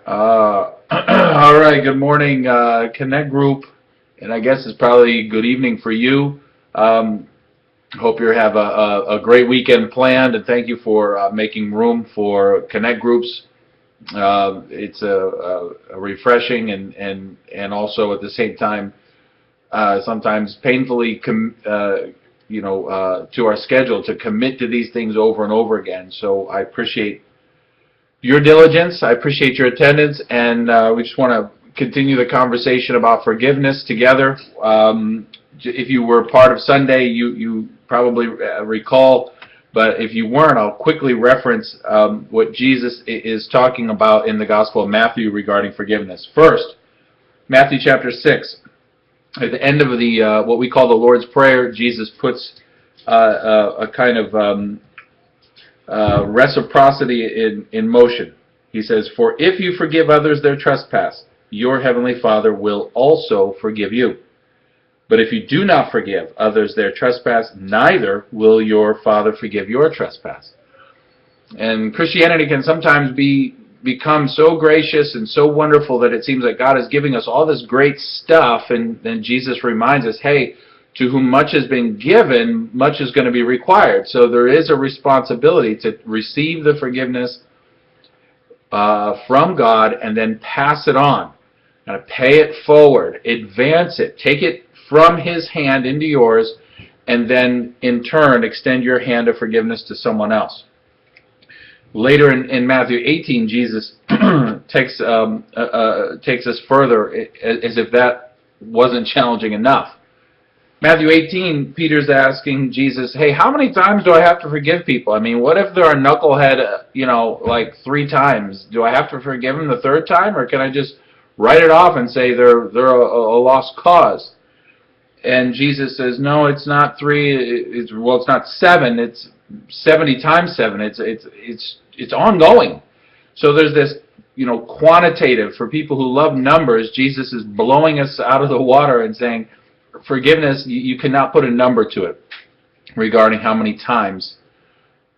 All right, good morning, Connect Group, and I guess it's probably good evening for you. Um, Hope you have a great weekend planned, and thank you for making room for Connect Groups. It's a refreshing and also at the same time sometimes painfully to our schedule to commit to these things over and over again. So I appreciate your diligence. I appreciate your attendance, and we just want to continue the conversation about forgiveness together. If you were part of Sunday, you probably recall, but if you weren't, I'll quickly reference what Jesus is talking about in the Gospel of Matthew regarding forgiveness. First, Matthew chapter 6. At the end of the what we call the Lord's Prayer, Jesus puts a kind of reciprocity in motion. He says, "For if you forgive others their trespass, your heavenly Father will also forgive you. But if you do not forgive others their trespass, neither will your Father forgive your trespass." And Christianity can sometimes become so gracious and so wonderful that it seems like God is giving us all this great stuff, and then Jesus reminds us, hey, to whom much has been given, much is going to be required. So there is a responsibility to receive the forgiveness from God and then pass it on. And pay it forward, advance it, take it from His hand into yours, and then in turn extend your hand of forgiveness to someone else. Later in Matthew 18, Jesus takes us further, as if that wasn't challenging enough. Matthew 18, Peter's asking Jesus, hey, how many times do I have to forgive people? I mean, what if they're a knucklehead, like 3 times? Do I have to forgive them the 3rd time, or can I just write it off and say they're a lost cause? And Jesus says, no, it's not 3. It's not 7. It's 70 times 7. It's ongoing. So there's this, quantitative for people who love numbers. Jesus is blowing us out of the water and saying, forgiveness, you cannot put a number to it regarding how many times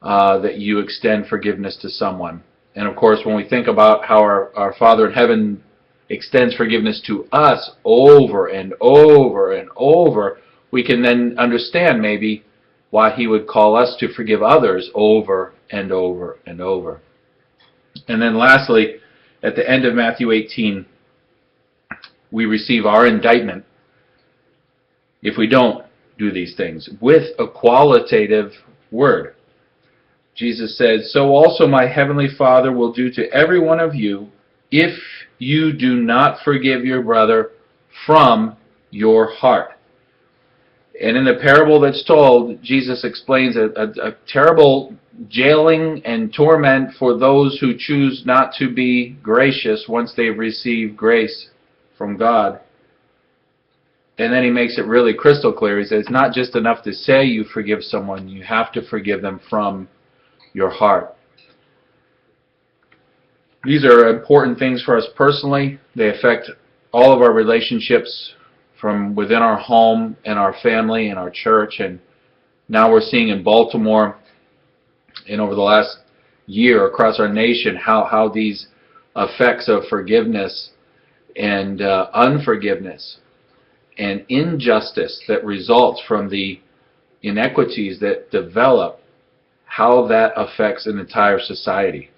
that you extend forgiveness to someone. And of course, when we think about how our Father in heaven extends forgiveness to us over and over and over, we can then understand maybe why He would call us to forgive others over and over and over. And then lastly, at the end of Matthew 18, we receive our indictment if we don't do these things with a qualitative word. Jesus said, "So also my heavenly Father will do to every one of you if you do not forgive your brother from your heart." And in the parable that's told, Jesus explains a terrible jailing and torment for those who choose not to be gracious once they've received grace from God. And then He makes it really crystal clear. He says, it's not just enough to say you forgive someone, you have to forgive them from your heart. These are important things for us personally. They affect all of our relationships from within our home and our family and our church. And now we're seeing in Baltimore and over the last year across our nation how these effects of forgiveness and unforgiveness and injustice that results from the inequities that develop, how that affects an entire society.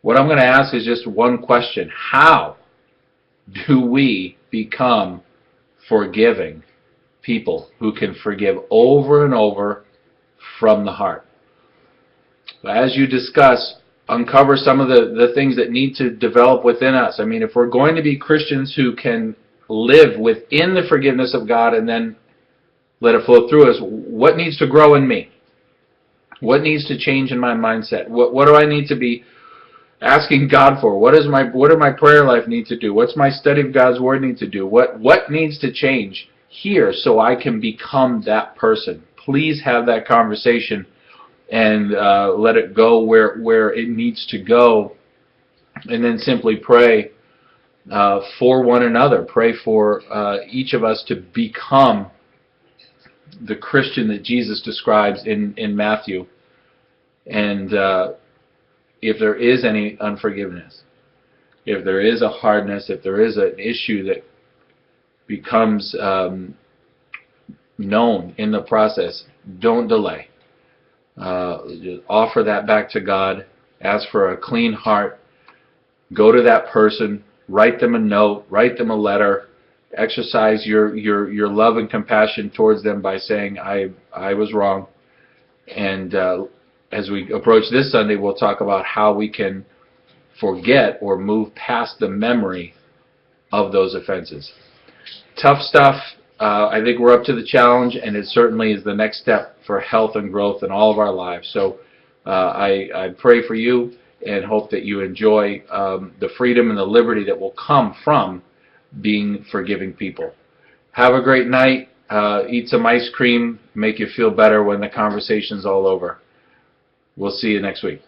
What I'm going to ask is just one question. How do we become forgiving people who can forgive over and over from the heart? As you discuss, uncover some of the things that need to develop within us. I mean, if we're going to be Christians who can live within the forgiveness of God and then let it flow through us, what needs to grow in me? What needs to change in my mindset? What do I need to be asking God for? What do my prayer life need to do? What's my study of God's Word need to do? What needs to change here so I can become that person? Please have that conversation and let it go where it needs to go, and then simply pray for one another. Pray for each of us to become the Christian that Jesus describes in Matthew. And if there is any unforgiveness, if there is a hardness, if there is an issue that becomes known in the process, don't delay. Just offer that back to God. Ask for a clean heart. Go to that person. Write them a note. Write them a letter. Exercise your love and compassion towards them by saying, I was wrong. And as we approach this Sunday, we'll talk about how we can forget or move past the memory of those offenses. Tough stuff. I think we're up to the challenge, and it certainly is the next step for health and growth in all of our lives. So I pray for you and hope that you enjoy the freedom and the liberty that will come from being forgiving people. Have a great night. Eat some ice cream. Make you feel better when the conversation's all over. We'll see you next week.